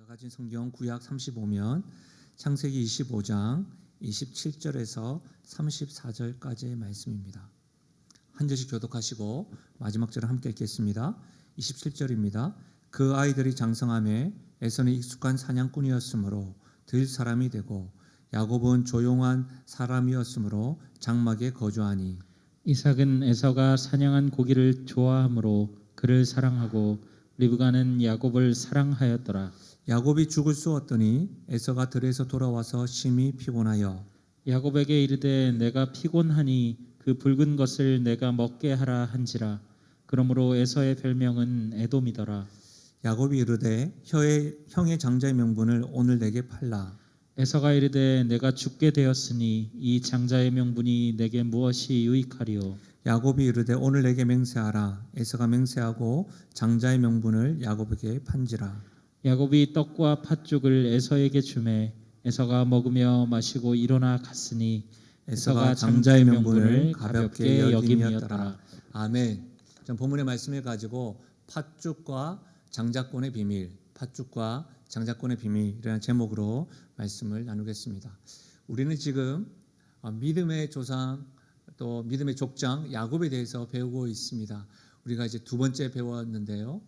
가진 성경 구약 35면 창세기 25장 27절에서 34절까지의 말씀입니다. 한 절씩 교독하시고 마지막 절을 함께 읽겠습니다. 27절입니다. 그 아이들이 장성함에 에서는 익숙한 사냥꾼이었으므로 들 사람이 되고 야곱은 조용한 사람이었으므로 장막에 거주하니 이삭은 에서가 사냥한 고기를 좋아하므로 그를 사랑하고 리브가는 야곱을 사랑하였더라. 야곱이 죽을 쏘았더니 에서가 들에서 돌아와서 심히 피곤하여 야곱에게 이르되 내가 피곤하니 그 붉은 것을 내가 먹게 하라 한지라. 그러므로 에서의 별명은 에돔이더라. 야곱이 이르되 형의 장자의 명분을 오늘 내게 팔라. 에서가 이르되 내가 죽게 되었으니 이 장자의 명분이 내게 무엇이 유익하리요. 야곱이 이르되 오늘 내게 맹세하라. 에서가 맹세하고 장자의 명분을 야곱에게 판지라. 야곱이 떡과 팥죽을 에서에게 주매 에서가 먹으며 마시고 일어나 갔으니 에서가 장자의 명분을 가볍게 여김이었더라. 아멘. 전 본문의 말씀을 가지고 팥죽과 장자권의 비밀, 팥죽과 장자권의 비밀이라는 제목으로 말씀을 나누겠습니다. 우리는 지금 믿음의 조상 또 믿음의 족장 야곱에 대해서 배우고 있습니다. 우리가 이제 두 번째 배웠는데요.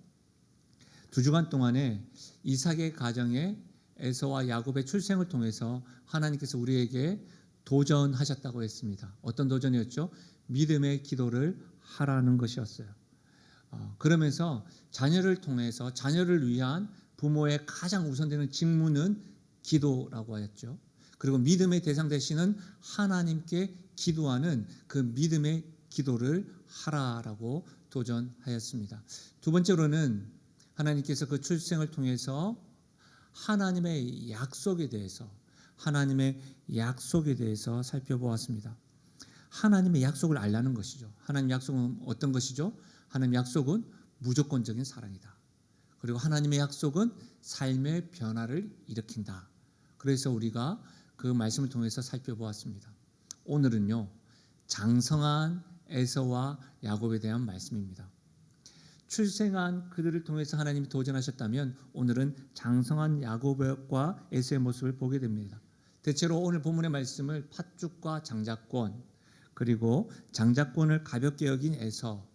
두 주간 동안에 이삭의 가정에 에서와 야곱의 출생을 통해서 하나님께서 우리에게 도전하셨다고 했습니다. 어떤 도전이었죠? 믿음의 기도를 하라는 것이었어요. 그러면서 자녀를 통해서 자녀를 위한 부모의 가장 우선되는 직무는 기도라고 하였죠. 그리고 믿음의 대상 되시는 하나님께 기도하는 그 믿음의 기도를 하라라고 도전하였습니다. 두 번째로는 하나님께서 그 출생을 통해서 하나님의 약속에 대해서 살펴보았습니다. 하나님의 약속을 알라는 것이죠. 하나님의 약속은 어떤 것이죠? 하나님의 약속은 무조건적인 사랑이다. 그리고 하나님의 약속은 삶의 변화를 일으킨다. 그래서 우리가 그 말씀을 통해서 살펴보았습니다. 오늘은요, 장성한 에서와 야곱에 대한 말씀입니다. 출생한 그들을 통해서 하나님이 도전하셨다면 오늘은 장성한 야곱과 에서의 모습을 보게 됩니다. 대체로 오늘 본문의 말씀을 팥죽과 장자권, 그리고 장자권을 가볍게 여긴 에서,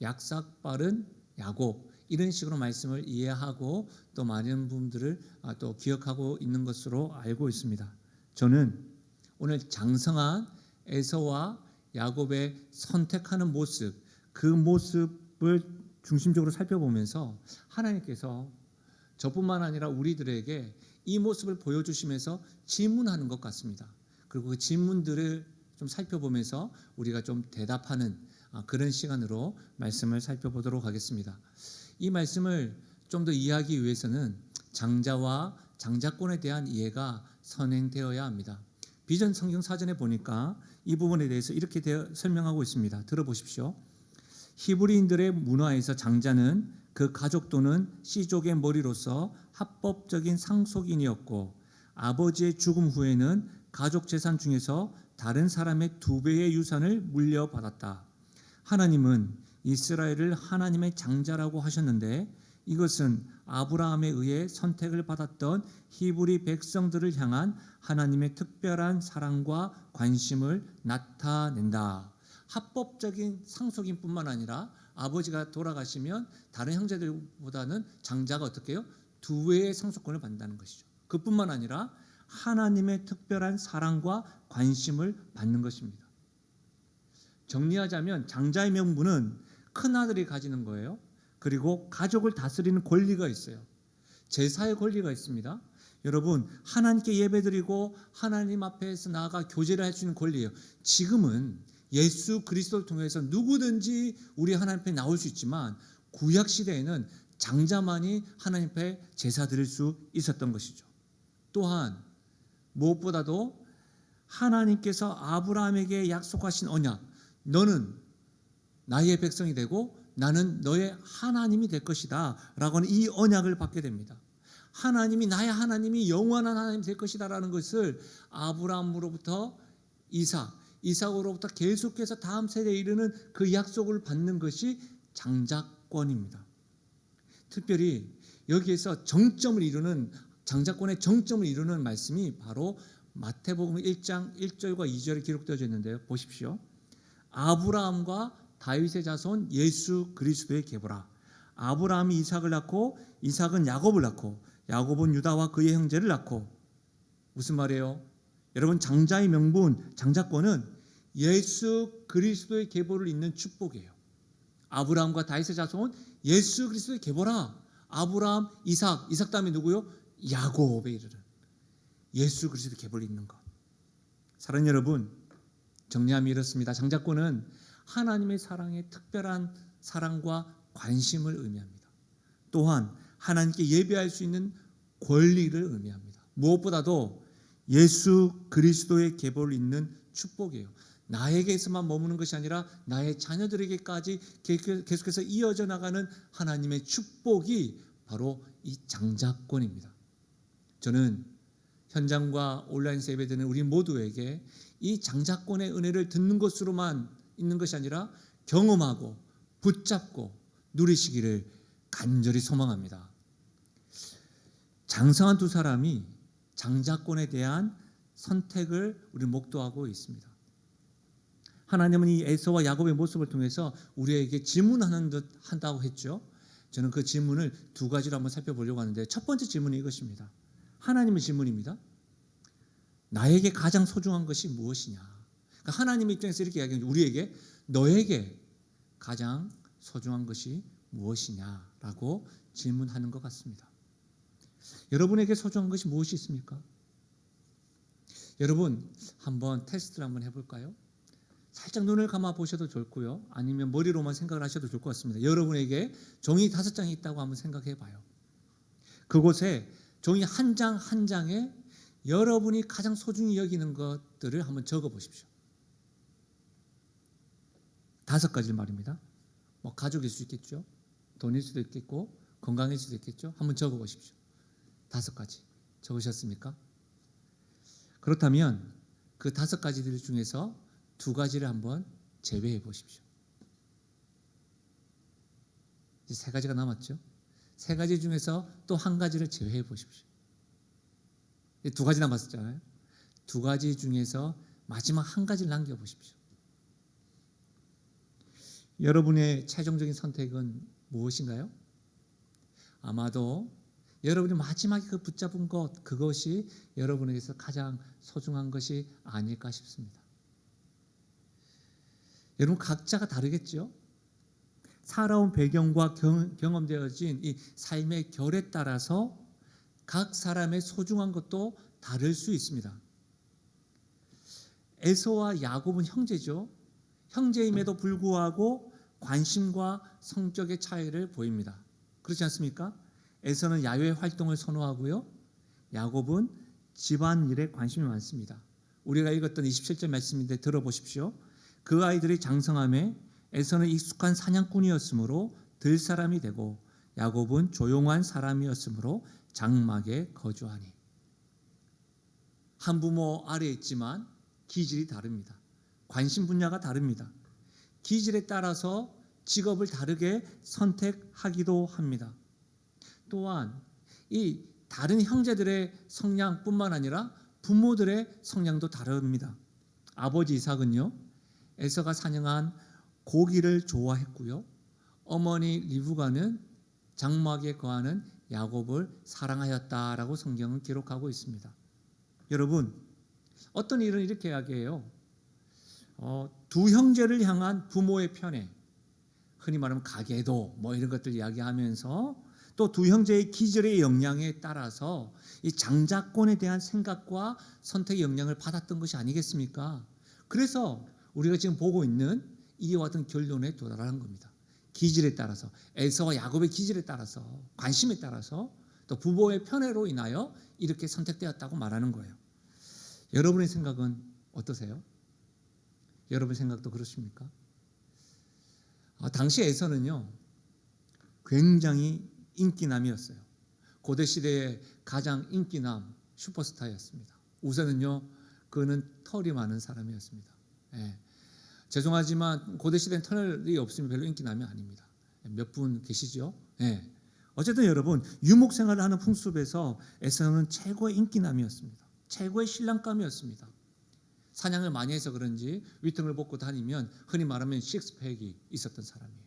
약삭 빠른 야곱, 이런 식으로 말씀을 이해하고 또 많은 분들을 또 기억하고 있는 것으로 알고 있습니다. 저는 오늘 장성한 에서와 야곱의 선택하는 모습, 그 모습을 중심적으로 살펴보면서 하나님께서 저뿐만 아니라 우리들에게 이 모습을 보여주시면서 질문하는 것 같습니다. 그리고 그 질문들을 좀 살펴보면서 우리가 좀 대답하는 그런 시간으로 말씀을 살펴보도록 하겠습니다. 이 말씀을 좀 더 이해하기 위해서는 장자와 장자권에 대한 이해가 선행되어야 합니다. 비전 성경 사전에 보니까 이 부분에 대해서 이렇게 설명하고 있습니다. 들어보십시오. 히브리인들의 문화에서 장자는 그 가족 또는 씨족의 머리로서 합법적인 상속인이었고, 아버지의 죽음 후에는 가족 재산 중에서 다른 사람의 2배의 유산을 물려받았다. 하나님은 이스라엘을 하나님의 장자라고 하셨는데 이것은 아브라함에 의해 선택을 받았던 히브리 백성들을 향한 하나님의 특별한 사랑과 관심을 나타낸다. 합법적인 상속인뿐만 아니라 아버지가 돌아가시면 다른 형제들보다는 장자가 어떻게 해요? 2배의 상속권을 받는다는 것이죠. 그뿐만 아니라 하나님의 특별한 사랑과 관심을 받는 것입니다. 정리하자면 장자의 명분은 큰아들이 가지는 거예요. 그리고 가족을 다스리는 권리가 있어요. 제사의 권리가 있습니다. 여러분, 하나님께 예배드리고 하나님 앞에서 나아가 교제를 할 수 있는 권리예요. 지금은 예수 그리스도를 통해서 누구든지 우리 하나님 앞에 나올 수 있지만 구약 시대에는 장자만이 하나님 앞에 제사 드릴 수 있었던 것이죠. 또한 무엇보다도 하나님께서 아브라함에게 약속하신 언약, 너는 나의 백성이 되고 나는 너의 하나님이 될 것이다 라고 하는 이 언약을 받게 됩니다. 하나님이 나의 하나님이 영원한 하나님이 될 것이다 라는 것을 아브라함으로부터 이삭으로부터 계속해서 다음 세대에 이르는 그 약속을 받는 것이 장자권입니다. 특별히 여기에서 정점을 이루는 장자권의 정점을 이루는 말씀이 바로 마태복음 1장 1절과 2절에 기록되어 있는데요. 보십시오. 아브라함과 다윗의 자손 예수 그리스도의 계보라. 아브라함이 이삭을 낳고 이삭은 야곱을 낳고 야곱은 유다와 그의 형제를 낳고. 무슨 말이에요? 여러분, 장자의 명분, 장자권은 예수 그리스도의 계보를 잇는 축복이에요. 아브라함과 다윗의 자손 예수 그리스도의 계보라. 아브라함, 이삭 다음에 누구요? 야곱에 이르는 예수 그리스도의 계보를 잇는 것. 사랑하는 여러분, 정리하면 이렇습니다. 장자권은 하나님의 사랑의 특별한 사랑과 관심을 의미합니다. 또한 하나님께 예배할 수 있는 권리를 의미합니다. 무엇보다도 예수 그리스도의 계보를 잇는 축복이에요. 나에게서만 머무는 것이 아니라 나의 자녀들에게까지 계속해서 이어져 나가는 하나님의 축복이 바로 이 장자권입니다. 저는 현장과 온라인에서 예배드리는 우리 모두에게 이 장자권의 은혜를 듣는 것으로만 있는 것이 아니라 경험하고 붙잡고 누리시기를 간절히 소망합니다. 장성한 두 사람이 장자권에 대한 선택을 우리 목도하고 있습니다. 하나님은 이 에서와 야곱의 모습을 통해서 우리에게 질문하는 듯 한다고 했죠. 저는 그 질문을 두 가지로 한번 살펴보려고 하는데, 첫 번째 질문이 이것입니다. 하나님의 질문입니다. 나에게 가장 소중한 것이 무엇이냐? 그러니까 하나님의 입장에서 이렇게 이야기합니다. 우리에게 너에게 가장 소중한 것이 무엇이냐라고 질문하는 것 같습니다. 여러분에게 소중한 것이 무엇이 있습니까? 여러분, 한번 테스트를 한번 해볼까요? 살짝 눈을 감아 보셔도 좋고요. 아니면 머리로만 생각을 하셔도 좋을 것 같습니다. 여러분에게 종이 5장이 있다고 한번 생각해 봐요. 그곳에 종이 한 장 한 장에 여러분이 가장 소중히 여기는 것들을 한번 적어 보십시오. 5가지 말입니다. 뭐 가족일 수 있겠죠. 돈일 수도 있겠고 건강일 수도 있겠죠. 한번 적어 보십시오. 5가지 적으셨습니까? 그렇다면 그 5가지들 중에서 2가지를 한번 제외해 보십시오. 이제 3가지가 남았죠. 3가지 중에서 또 1가지를 제외해 보십시오. 2가지 남았었잖아요. 2가지 중에서 마지막 1가지를 남겨 보십시오. 여러분의 최종적인 선택은 무엇인가요? 아마도 여러분이 마지막에 그 붙잡은 것, 그것이 여러분에게서 가장 소중한 것이 아닐까 싶습니다. 여러분, 각자가 다르겠죠? 살아온 배경과 경험되어진 이 삶의 결에 따라서 각 사람의 소중한 것도 다를 수 있습니다. 에서와 야곱은 형제죠. 형제임에도 불구하고 관심과 성격의 차이를 보입니다. 그렇지 않습니까? 에서는 야외 활동을 선호하고요. 야곱은 집안일에 관심이 많습니다. 우리가 읽었던 27절 말씀인데 들어보십시오. 그 아이들이 장성함에 에서는 익숙한 사냥꾼이었으므로 들 사람이 되고 야곱은 조용한 사람이었으므로 장막에 거주하니. 한 부모 아래에 있지만 기질이 다릅니다. 관심 분야가 다릅니다. 기질에 따라서 직업을 다르게 선택하기도 합니다. 또한 이 다른 형제들의 성향뿐만 아니라 부모들의 성향도 다릅니다. 아버지 이삭은요, 에서가 사냥한 고기를 좋아했고요. 어머니 리브가는 장막에 거하는 야곱을 사랑하였다라고 성경은 기록하고 있습니다. 여러분, 어떤 일은 이렇게 이야기해요. 두 형제를 향한 부모의 편애, 흔히 말하면 가계도 뭐 이런 것들 이야기하면서 또 두 형제의 기질의 영향에 따라서 이 장자권에 대한 생각과 선택의 영향을 받았던 것이 아니겠습니까? 그래서 우리가 지금 보고 있는 이와 같은 결론에 도달하는 겁니다. 기질에 따라서, 에서와 야곱의 기질에 따라서, 관심에 따라서, 또 부모의 편애로 인하여 이렇게 선택되었다고 말하는 거예요. 여러분의 생각은 어떠세요? 여러분의 생각도 그렇습니까? 당시 에서는요, 굉장히 인기남이었어요. 고대 시대의 가장 인기남 슈퍼스타였습니다. 우선은요, 그는 털이 많은 사람이었습니다. 죄송하지만 고대 시대는 털이 없으면 별로 인기남이 아닙니다. 몇 분 계시죠? 어쨌든 여러분 유목 생활을 하는 풍습에서 에서는 최고의 인기남이었습니다. 최고의 신랑감이었습니다. 사냥을 많이 해서 그런지 위통을 벗고 다니면 흔히 말하면 식스팩이 있었던 사람이에요.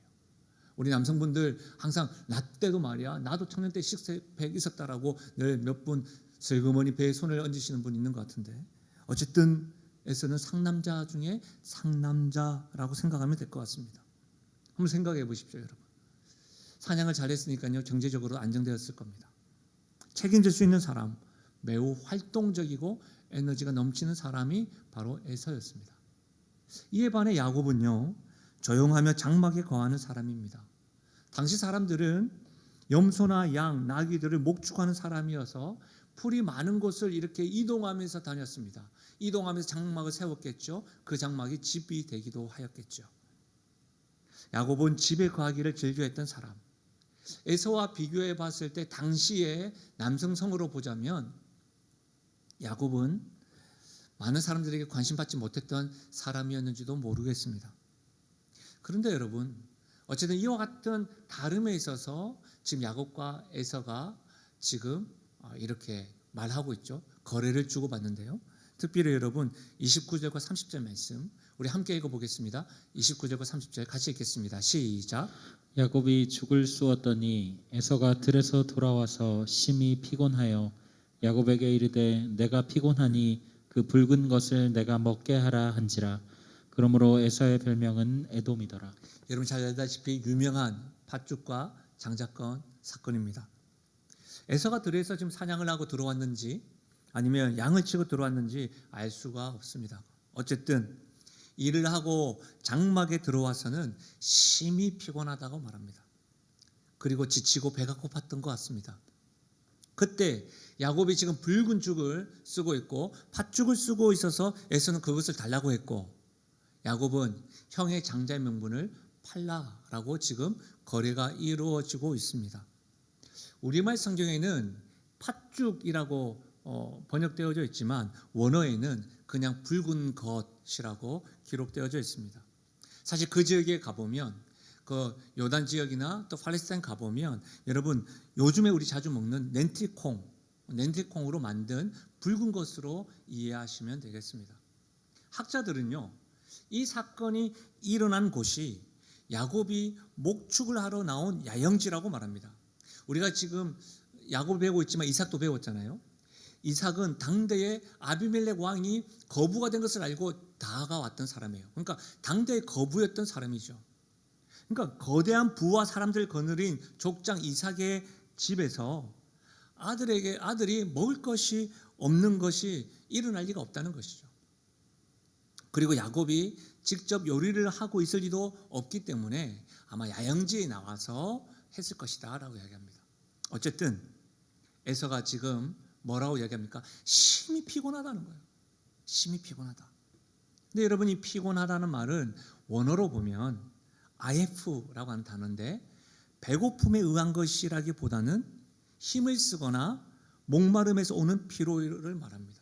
우리 남성분들 항상 나 때도 말이야 나도 청년 때 식스팩 있었다라고 늘 몇 분 슬그머니 배에 손을 얹으시는 분 있는 것 같은데 어쨌든 에서는 상남자 중에 상남자라고 생각하면 될 것 같습니다. 한번 생각해 보십시오 여러분. 사냥을 잘했으니까요 경제적으로 안정되었을 겁니다. 책임질 수 있는 사람, 매우 활동적이고 에너지가 넘치는 사람이 바로 에서였습니다. 이에 반해 야곱은요 조용하며 장막에 거하는 사람입니다. 당시 사람들은 염소나 양, 나귀들을 목축하는 사람이어서 풀이 많은 곳을 이렇게 이동하면서 다녔습니다. 이동하면서 장막을 세웠겠죠. 그 장막이 집이 되기도 하였겠죠. 야곱은 집에 거하기를 즐겨했던 사람. 에서와 비교해 봤을 때 당시의 남성성으로 보자면 야곱은 많은 사람들에게 관심받지 못했던 사람이었는지도 모르겠습니다. 그런데 여러분 어쨌든 이와 같은 다름에 있어서 지금 야곱과 에서가 지금 이렇게 말하고 있죠. 거래를 주고받는데요. 특별히 여러분 29절과 30절 말씀 우리 함께 읽어보겠습니다. 29절과 30절 같이 읽겠습니다. 시작. 야곱이 죽을 쑤었더니 에서가 들에서 돌아와서 심히 피곤하여 야곱에게 이르되 내가 피곤하니 그 붉은 것을 내가 먹게 하라 한지라. 그러므로 에서의 별명은 에돔이더라. 여러분 잘 알다시피 유명한 팥죽과 장자권 사건입니다. 에서가 들에서 지금 사냥을 하고 들어왔는지 아니면 양을 치고 들어왔는지 알 수가 없습니다. 어쨌든 일을 하고 장막에 들어와서는 심히 피곤하다고 말합니다. 그리고 지치고 배가 고팠던 것 같습니다. 그때 야곱이 지금 붉은 죽을 쓰고 있고 팥죽을 쓰고 있어서 에서는 그것을 달라고 했고 야곱은 형의 장자의 명분을 팔라라고 지금 거래가 이루어지고 있습니다. 우리말 성경에는 팥죽이라고 번역되어져 있지만 원어에는 그냥 붉은 것이라고 기록되어져 있습니다. 사실 그 지역에 가보면 그 요단 지역이나 또 팔레스타인 가보면 여러분 요즘에 우리 자주 먹는 렌틸콩으로 만든 붉은 것으로 이해하시면 되겠습니다. 학자들은요 이 사건이 일어난 곳이 야곱이 목축을 하러 나온 야영지라고 말합니다. 우리가 지금 야곱을 배우고 있지만 이삭도 배웠잖아요. 이삭은 당대의 아비멜렉 왕이 거부가 된 것을 알고 다가왔던 사람이에요. 그러니까 당대의 거부였던 사람이죠. 그러니까 거대한 부와 사람들 거느린 족장 이삭의 집에서 아들이 먹을 것이 없는 것이 일어날 리가 없다는 것이죠. 그리고 야곱이 직접 요리를 하고 있을 리도 없기 때문에 아마 야영지에 나와서 했을 것이다 라고 이야기합니다. 어쨌든 에서가 지금 뭐라고 이야기합니까? 심히 피곤하다는 거예요. 심히 피곤하다. 근데 여러분 이 피곤하다는 말은 원어로 보면 IF라고 하는 단어인데 배고픔에 의한 것이라기보다는 힘을 쓰거나 목마름에서 오는 피로를 말합니다.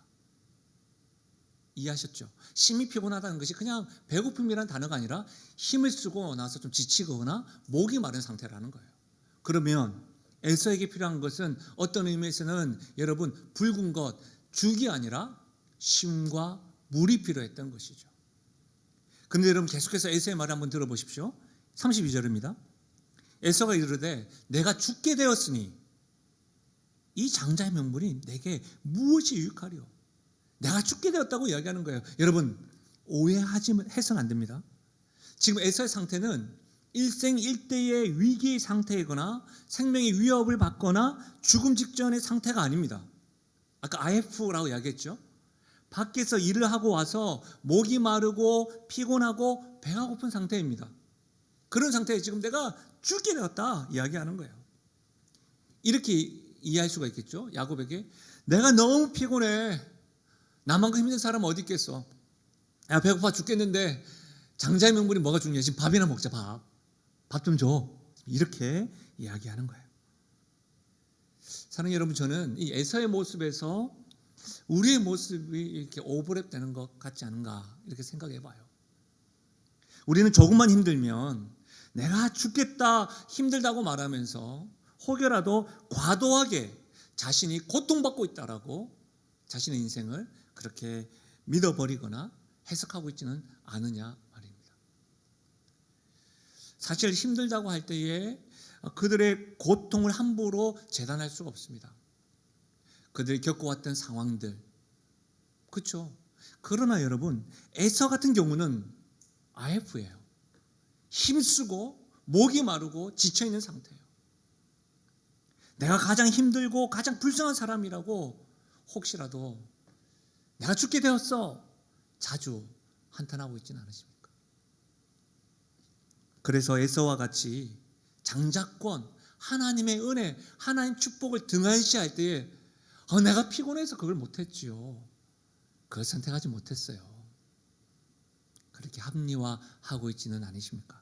이해하셨죠? 심히 피곤하다는 것이 그냥 배고픔이라는 단어가 아니라 힘을 쓰고 나서 좀 지치거나 목이 마른 상태라는 거예요. 그러면 에서에게 필요한 것은 어떤 의미에서는 여러분 붉은 것, 죽이 아니라 쉼과 물이 필요했던 것이죠. 그런데 여러분 계속해서 에서의 말을 한번 들어보십시오. 32절입니다. 에서가 이르되 내가 죽게 되었으니 이 장자의 명분이 내게 무엇이 유익하리요? 내가 죽게 되었다고 이야기하는 거예요. 여러분 오해해서는 안 됩니다. 지금 에서의 상태는 일생일대의 위기의 상태이거나 생명의 위협을 받거나 죽음 직전의 상태가 아닙니다. 아까 IF라고 이야기했죠. 밖에서 일을 하고 와서 목이 마르고 피곤하고 배가 고픈 상태입니다. 그런 상태에 지금 내가 죽게 되었다 이야기하는 거예요. 이렇게 이해할 수가 있겠죠. 야곱에게 내가 너무 피곤해. 나만큼 힘든 사람 어디 있겠어. 야 배고파 죽겠는데 장자의 명분이 뭐가 중요해. 지금 밥이나 먹자. 밥 좀 줘. 이렇게 이야기하는 거예요. 사랑하는 여러분, 저는 이 에서의 모습에서 우리의 모습이 이렇게 오버랩되는 것 같지 않은가 이렇게 생각해 봐요. 우리는 조금만 힘들면 내가 죽겠다 힘들다고 말하면서 혹여라도 과도하게 자신이 고통받고 있다라고 자신의 인생을 그렇게 믿어버리거나 해석하고 있지는 않으냐 말입니다. 사실 힘들다고 할 때에 그들의 고통을 함부로 재단할 수가 없습니다. 그들이 겪어왔던 상황들, 그렇죠? 그러나 여러분, 에서 같은 경우는 IF예요. 힘쓰고 목이 마르고 지쳐있는 상태예요. 내가 가장 힘들고 가장 불쌍한 사람이라고 혹시라도 내가 죽게 되었어 자주 한탄하고 있지는 않으십니까? 그래서 에서와 같이 장자권, 하나님의 은혜, 하나님 축복을 등한시할 때에 내가 피곤해서 그걸 못했지요. 그걸 선택하지 못했어요. 그렇게 합리화하고 있지는 않으십니까?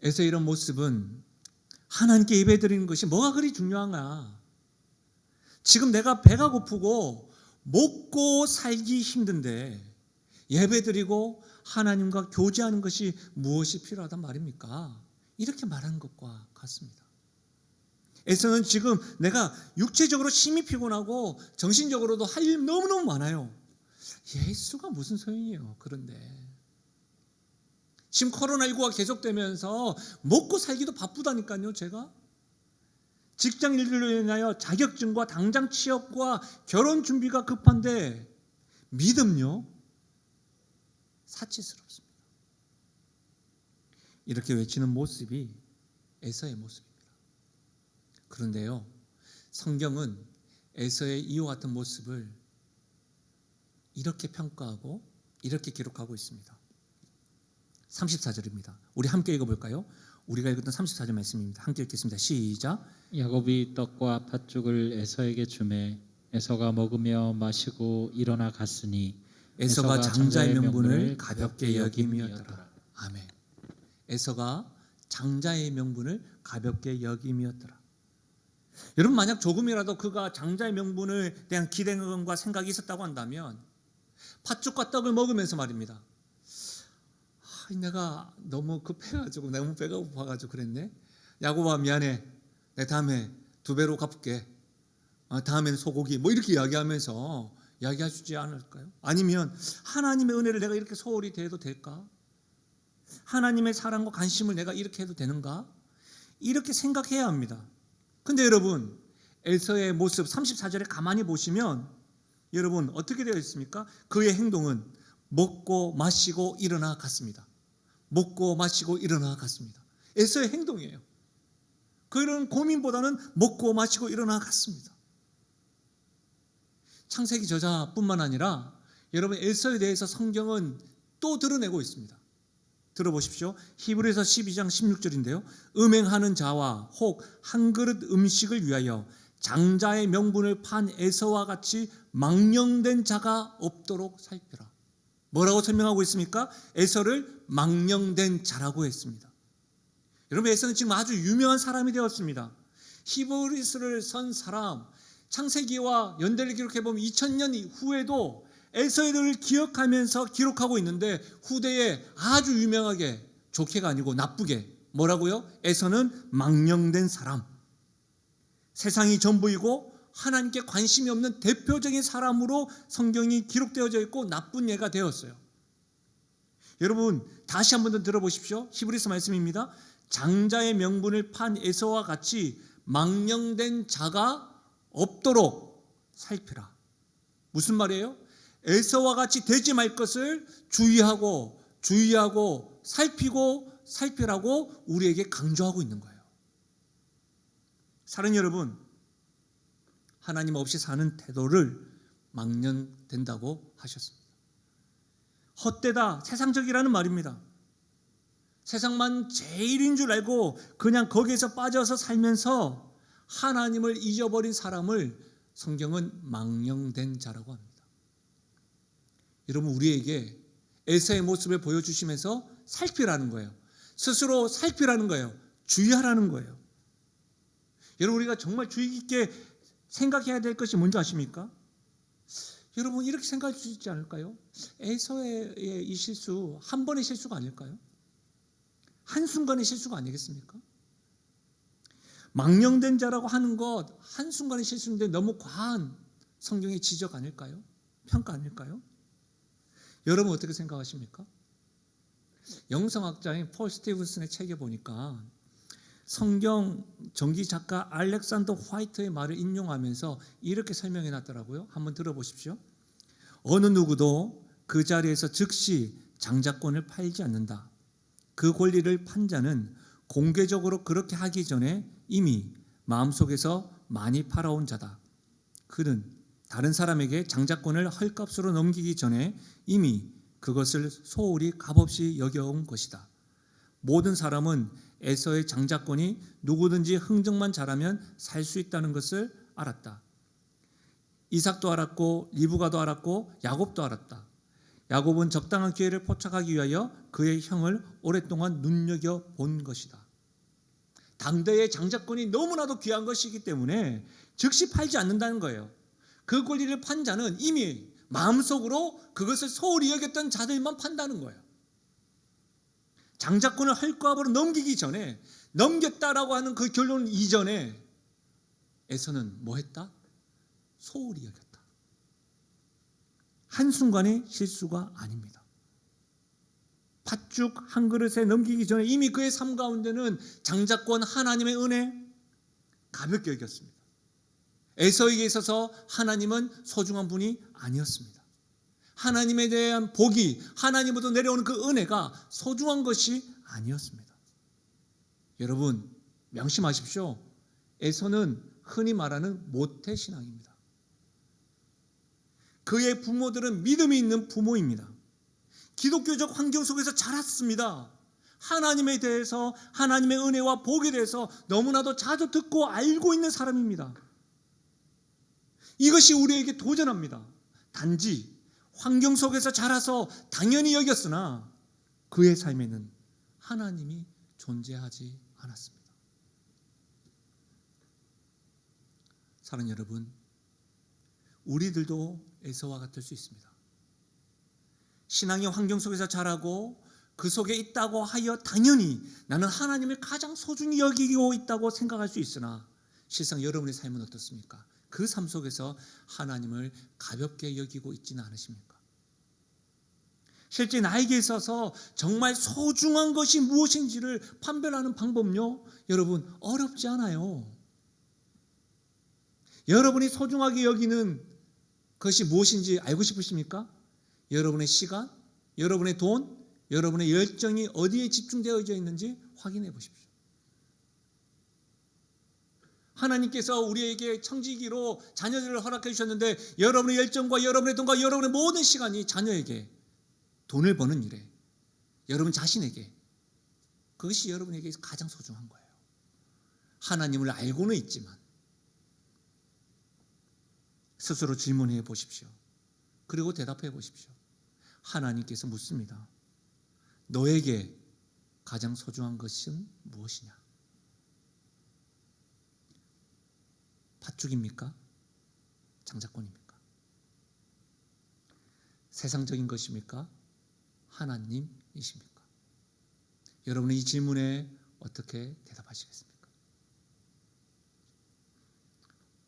에서 이런 모습은 하나님께 예배드리는 것이 뭐가 그리 중요한가? 지금 내가 배가 고프고 먹고 살기 힘든데 예배드리고 하나님과 교제하는 것이 무엇이 필요하단 말입니까? 이렇게 말하는 것과 같습니다. 에서는 지금 내가 육체적으로 심히 피곤하고 정신적으로도 할 일 너무너무 많아요. 예수가 무슨 소용이에요. 그런데 지금 코로나19가 계속되면서 먹고 살기도 바쁘다니까요. 제가 직장 일들로 인하여 자격증과 당장 취업과 결혼 준비가 급한데 믿음요? 사치스럽습니다. 이렇게 외치는 모습이 에서의 모습입니다. 그런데요, 성경은 에서의 이와 같은 모습을 이렇게 평가하고 이렇게 기록하고 있습니다. 34절입니다. 우리 함께 읽어볼까요? 우리가 읽었던 34절 말씀입니다. 함께 읽겠습니다. 시작. 야곱이 떡과 팥죽을 에서에게 주매 에서가 먹으며 마시고 일어나 갔으니 에서가 장자의 명분을 가볍게 여김이었더라. 아멘. 에서가 장자의 명분을 가볍게 여김이었더라. 여러분, 만약 조금이라도 그가 장자의 명분을 대한 기대감과 생각이 있었다고 한다면 팥죽과 떡을 먹으면서 말입니다. 내가 너무 급해가지고 너무 배가 고파가지고 그랬네. 야곱아 미안해. 내가 다음에 2배로 갚을게. 다음에는 소고기 뭐 이렇게 이야기하면서 이야기해주지 않을까요? 아니면 하나님의 은혜를 내가 이렇게 소홀히 대해도 될까? 하나님의 사랑과 관심을 내가 이렇게 해도 되는가? 이렇게 생각해야 합니다. 근데 여러분, 에서의 모습 34절에 가만히 보시면 여러분 어떻게 되어 있습니까? 그의 행동은 먹고 마시고 일어나 갔습니다. 먹고 마시고 일어나 갔습니다. 에서의 행동이에요. 그런 고민보다는 먹고 마시고 일어나 갔습니다. 창세기 저자뿐만 아니라 여러분 에서에 대해서 성경은 또 드러내고 있습니다. 들어보십시오. 히브리서 12장 16절인데요. 음행하는 자와 혹 한 그릇 음식을 위하여 장자의 명분을 판 에서와 같이 망령된 자가 없도록 살피라. 뭐라고 설명하고 있습니까? 에서를 망령된 자라고 했습니다. 여러분, 에서는 지금 아주 유명한 사람이 되었습니다. 히브리서를 쓴 사람, 창세기와 연대를 기록해보면 2000년 후에도 에서의 일을 기억하면서 기록하고 있는데 후대에 아주 유명하게 좋게가 아니고 나쁘게 뭐라고요? 에서는 망령된 사람, 세상이 전부이고 하나님께 관심이 없는 대표적인 사람으로 성경이 기록되어져 있고 나쁜 예가 되었어요. 여러분 다시 한번 더 들어보십시오. 히브리서 말씀입니다. 장자의 명분을 판 에서와 같이 망령된 자가 없도록 살피라. 무슨 말이에요? 에서와 같이 되지 말 것을 주의하고 살피라고 우리에게 강조하고 있는 거예요. 사랑하는 여러분, 하나님 없이 사는 태도를 망령된다고 하셨습니다. 헛되다, 세상적이라는 말입니다. 세상만 제일인 줄 알고 그냥 거기에서 빠져서 살면서 하나님을 잊어버린 사람을 성경은 망령된 자라고 합니다. 여러분, 우리에게 에서의 모습을 보여주시면서 살피라는 거예요. 스스로 살피라는 거예요. 주의하라는 거예요. 여러분, 우리가 정말 주의 깊게 생각해야 될 것이 뭔지 아십니까? 여러분, 이렇게 생각할 수 있지 않을까요? 에서의 이 실수 한 번의 실수가 아닐까요? 한순간의 실수가 아니겠습니까? 망령된 자라고 하는 것 한순간의 실수인데 너무 과한 성경의 지적 아닐까요? 평가 아닐까요? 여러분 어떻게 생각하십니까? 영성학자인 폴 스티븐슨의 책에 보니까 성경 전기 작가 알렉산더 화이트의 말을 인용하면서 이렇게 설명해 놨더라고요. 한번 들어보십시오. 어느 누구도 그 자리에서 즉시 장자권을 팔지 않는다. 그 권리를 판 자는 공개적으로 그렇게 하기 전에 이미 마음속에서 많이 팔아온 자다. 그는 다른 사람에게 장자권을 헐값으로 넘기기 전에 이미 그것을 소홀히 값없이 여겨온 것이다. 모든 사람은 에서의 장자권이 누구든지 흥정만 잘하면 살 수 있다는 것을 알았다. 이삭도 알았고 리브가도 알았고 야곱도 알았다. 야곱은 적당한 기회를 포착하기 위하여 그의 형을 오랫동안 눈여겨본 것이다. 당대의 장자권이 너무나도 귀한 것이기 때문에 즉시 팔지 않는다는 거예요. 그 권리를 판 자는 이미 마음속으로 그것을 소홀히 여겼던 자들만 판다는 거예요. 장자권을 헐값으로 넘기기 전에, 넘겼다라고 하는 그 결론 이전에 에서는 뭐 했다? 소홀히 여겼다. 한순간의 실수가 아닙니다. 팥죽 한 그릇에 넘기기 전에 이미 그의 삶 가운데는 장자권 하나님의 은혜 가볍게 여겼습니다. 에서에게 있어서 하나님은 소중한 분이 아니었습니다. 하나님에 대한 복이 하나님으로부터 내려오는 그 은혜가 소중한 것이 아니었습니다. 여러분 명심하십시오. 에서는 흔히 말하는 모태신앙입니다. 그의 부모들은 믿음이 있는 부모입니다. 기독교적 환경 속에서 자랐습니다. 하나님에 대해서, 하나님의 은혜와 복에 대해서 너무나도 자주 듣고 알고 있는 사람입니다. 이것이 우리에게 도전합니다. 단지 환경 속에서 자라서 당연히 여겼으나 그의 삶에는 하나님이 존재하지 않았습니다. 사랑하는 여러분, 우리들도 에서와 같을 수 있습니다. 신앙의 환경 속에서 자라고 그 속에 있다고 하여 당연히 나는 하나님을 가장 소중히 여기고 있다고 생각할 수 있으나 실상 여러분의 삶은 어떻습니까? 그 삶 속에서 하나님을 가볍게 여기고 있지는 않으십니까? 실제 나에게 있어서 정말 소중한 것이 무엇인지를 판별하는 방법요, 여러분 어렵지 않아요. 여러분이 소중하게 여기는 것이 무엇인지 알고 싶으십니까? 여러분의 시간, 여러분의 돈, 여러분의 열정이 어디에 집중되어 있는지 확인해 보십시오. 하나님께서 우리에게 청지기로 자녀들을 허락해 주셨는데 여러분의 열정과 여러분의 돈과 여러분의 모든 시간이 자녀에게, 돈을 버는 일에, 여러분 자신에게, 그것이 여러분에게 가장 소중한 거예요. 하나님을 알고는 있지만 스스로 질문해 보십시오. 그리고 대답해 보십시오. 하나님께서 묻습니다. 너에게 가장 소중한 것은 무엇이냐? 팥죽입니까? 장자권입니까? 세상적인 것입니까? 하나님이십니까? 여러분은 이 질문에 어떻게 대답하시겠습니까?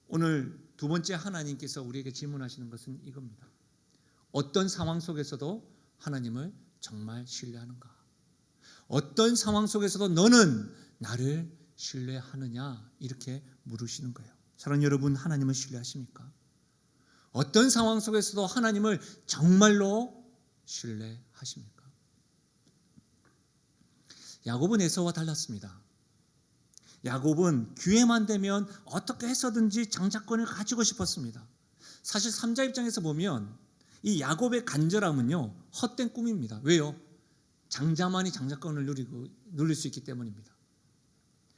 오늘 두 번째 하나님께서 우리에게 질문하시는 것은 이겁니다. 어떤 상황 속에서도 하나님을 정말 신뢰하는가? 어떤 상황 속에서도 너는 나를 신뢰하느냐? 이렇게 물으시는 거예요. 사랑하는 여러분, 하나님을 신뢰하십니까? 어떤 상황 속에서도 하나님을 정말로 신뢰하십니까? 야곱은 에서와 달랐습니다. 야곱은 기회만 되면 어떻게 해서든지 장자권을 가지고 싶었습니다. 사실 3자 입장에서 보면 이 야곱의 간절함은요, 헛된 꿈입니다. 왜요? 장자만이 장자권을 누릴 수 있기 때문입니다.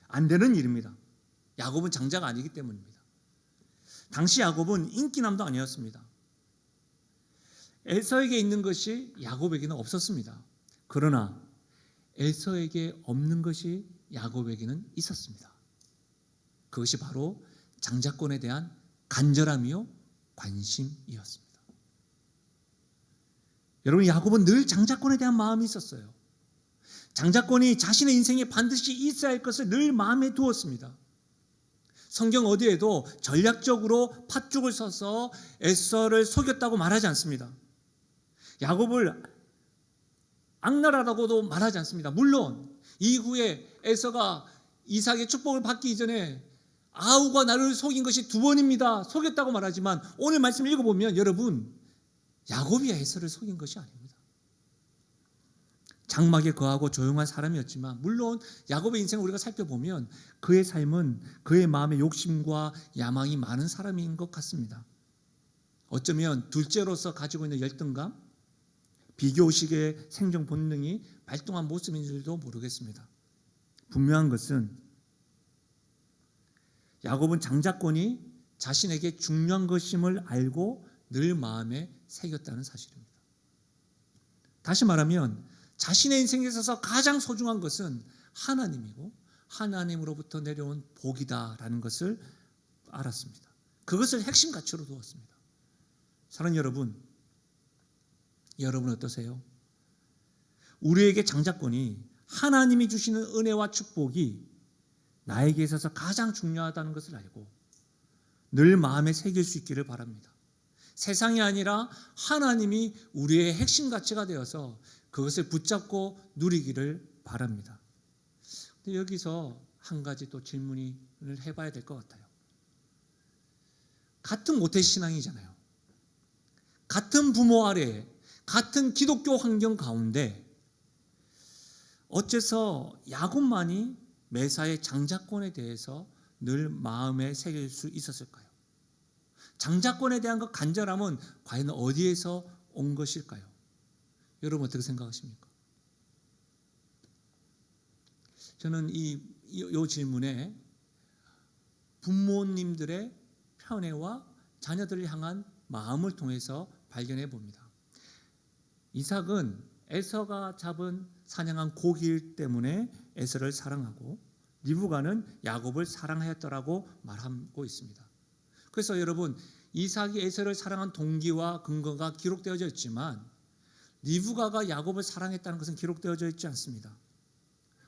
안 되는 일입니다. 야곱은 장자가 아니기 때문입니다. 당시 야곱은 인기남도 아니었습니다. 에서에게 있는 것이 야곱에게는 없었습니다. 그러나 에서에게 없는 것이 야곱에게는 있었습니다. 그것이 바로 장자권에 대한 간절함이요, 관심이었습니다. 여러분, 야곱은 늘 장자권에 대한 마음이 있었어요. 장자권이 자신의 인생에 반드시 있어야 할 것을 늘 마음에 두었습니다. 성경 어디에도 전략적으로 팥죽을 써서 에서를 속였다고 말하지 않습니다. 야곱을 악랄하다고도 말하지 않습니다. 물론 이후에 에서가 이삭의 축복을 받기 이전에 아우가 나를 속인 것이 2번입니다. 속였다고 말하지만 오늘 말씀을 읽어보면 여러분, 야곱이 에서를 속인 것이 아닙니다. 장막에 거하고 조용한 사람이었지만 물론 야곱의 인생을 우리가 살펴보면 그의 삶은 그의 마음의 욕심과 야망이 많은 사람인 것 같습니다. 어쩌면 둘째로서 가지고 있는 열등감, 비교의식의 생존 본능이 발동한 모습인 줄도 모르겠습니다. 분명한 것은 야곱은 장자권이 자신에게 중요한 것임을 알고 늘 마음에 새겼다는 사실입니다. 다시 말하면 자신의 인생에 있어서 가장 소중한 것은 하나님이고 하나님으로부터 내려온 복이다라는 것을 알았습니다. 그것을 핵심 가치로 두었습니다. 사랑하는 여러분, 여러분 어떠세요? 우리에게 장자권이 하나님이 주시는 은혜와 축복이 나에게 있어서 가장 중요하다는 것을 알고 늘 마음에 새길 수 있기를 바랍니다. 세상이 아니라 하나님이 우리의 핵심 가치가 되어서 그것을 붙잡고 누리기를 바랍니다. 근데 여기서 한 가지 또 질문을 해봐야 될 것 같아요. 같은 모태신앙이잖아요. 같은 부모 아래 같은 기독교 환경 가운데 어째서 야곱만이 메사의 장자권에 대해서 늘 마음에 새길 수 있었을까요? 장자권에 대한 그 간절함은 과연 어디에서 온 것일까요? 여러분 어떻게 생각하십니까? 저는 이 질문에 부모님들의 편애와 자녀들을 향한 마음을 통해서 발견해 봅니다. 이삭은 에서가 잡은 사냥한 고기 때문에 에서를 사랑하고 리브가는 야곱을 사랑하였더라고 말하고 있습니다. 그래서 여러분, 이삭이 에서를 사랑한 동기와 근거가 기록되어져 있지만 리브가가 야곱을 사랑했다는 것은 기록되어져 있지 않습니다.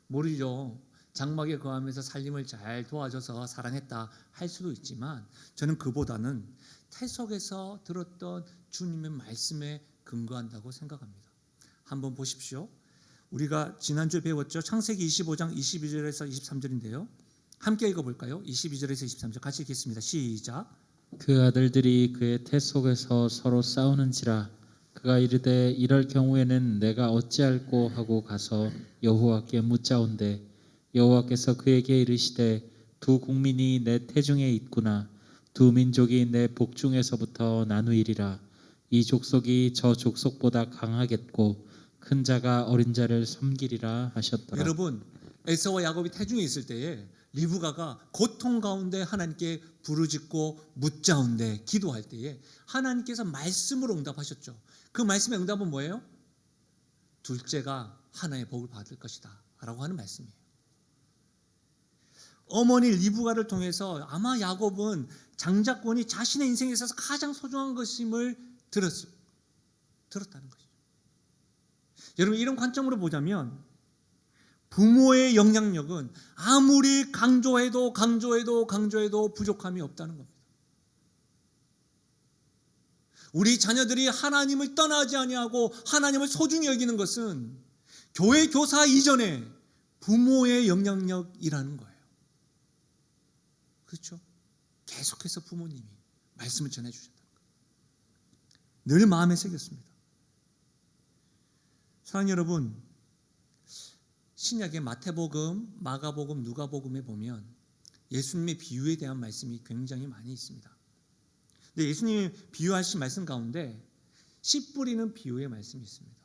모르죠. 장막에 거하면서 살림을 잘 도와줘서 사랑했다 할 수도 있지만 저는 그보다는 태속에서 들었던 주님의 말씀에 근거한다고 생각합니다. 한번 보십시오. 우리가 지난주에 배웠죠. 창세기 25장 22절에서 23절인데요. 함께 읽어볼까요? 22절에서 23절 같이 읽겠습니다. 시작. 그 아들들이 그의 태 속에서 서로 싸우는지라 그가 이르되 이럴 경우에는 내가 어찌할꼬 하고 가서 여호와께 묻자온대 여호와께서 그에게 이르시되 두 국민이 내 태중에 있구나 두 민족이 내 복중에서부터 나누이리라 이 족속이 저 족속보다 강하겠고 큰 자가 어린 자를 섬기리라 하셨더라. 여러분, 에서와 야곱이 태중에 있을 때에 리브가가 고통 가운데 하나님께 부르짖고 묻자온데 기도할 때에 하나님께서 말씀으로 응답하셨죠. 그 말씀의 응답은 뭐예요? 둘째가 하나의 복을 받을 것이다 라고 하는 말씀이에요. 어머니 리브가를 통해서 아마 야곱은 장자권이 자신의 인생에 있어서 가장 소중한 것임을 들었다는 것이죠. 여러분, 이런 관점으로 보자면 부모의 영향력은 아무리 강조해도 부족함이 없다는 겁니다. 우리 자녀들이 하나님을 떠나지 아니하고 하나님을 소중히 여기는 것은 교회 교사 이전에 부모의 영향력이라는 거예요. 그렇죠? 계속해서 부모님이 말씀을 전해주셨다는 거예요. 늘 마음에 새겼습니다. 사랑하는 여러분, 신약의 마태복음, 마가복음, 누가복음에 보면 예수님의 비유에 대한 말씀이 굉장히 많이 있습니다. 근데 예수님이 비유하신 말씀 가운데 씨 뿌리는 비유의 말씀이 있습니다.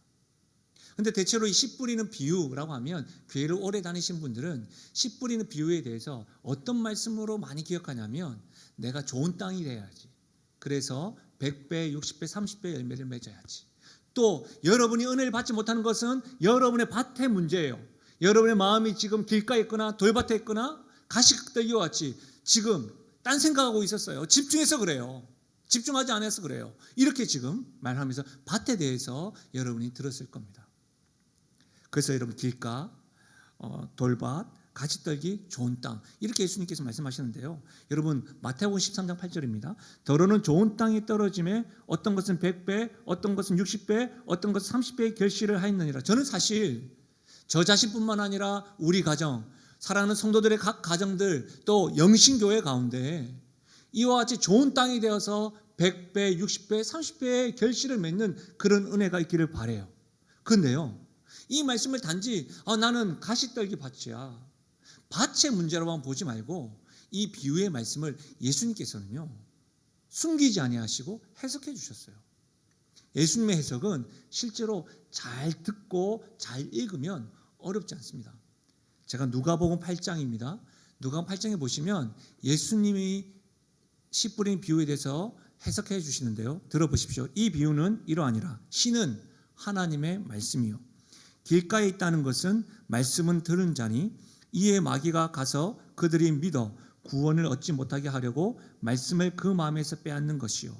근데 대체로 이 씨 뿌리는 비유라고 하면 교회를 오래 다니신 분들은 씨 뿌리는 비유에 대해서 어떤 말씀으로 많이 기억하냐면 내가 좋은 땅이 돼야지. 그래서 100배, 60배, 30배 열매를 맺어야지. 또 여러분이 은혜를 받지 못하는 것은 여러분의 밭의 문제예요. 여러분의 마음이 지금 길가에 있거나 돌밭에 있거나 가시떨기와 같이 지금 딴 생각하고 있었어요. 집중해서 그래요. 집중하지 않아서 그래요. 이렇게 지금 말하면서 밭에 대해서 여러분이 들었을 겁니다. 그래서 여러분 길가, 돌밭, 가시떨기 좋은 땅, 이렇게 예수님께서 말씀하시는데요. 여러분, 마태복음 13장 8절입니다. 더러는 좋은 땅에 떨어짐에 어떤 것은 100배, 어떤 것은 60배, 어떤 것은 30배의 결실을 하였느니라. 저는 사실 저 자신뿐만 아니라 우리 가정, 사랑하는 성도들의 각 가정들, 또 영신교회 가운데 이와 같이 좋은 땅이 되어서 100배, 60배, 30배의 결실을 맺는 그런 은혜가 있기를 바라요. 그런데요, 이 말씀을 단지 나는 가시떨기 밭이야, 밭의 문제로만 보지 말고 이 비유의 말씀을 예수님께서는요 숨기지 아니하시고 해석해 주셨어요. 예수님의 해석은 실제로 잘 듣고 잘 읽으면 어렵지 않습니다. 제가 누가복음 8장입니다. 누가복음 8장에 보시면 예수님이 씨 뿌린 비유에 대해서 해석해 주시는데요. 들어보십시오. 이 비유는 이러하니라. 씨는 하나님의 말씀이요, 길가에 있다는 것은 말씀은 들은 자니 이에 마귀가 가서 그들이 믿어 구원을 얻지 못하게 하려고 말씀을 그 마음에서 빼앗는 것이요,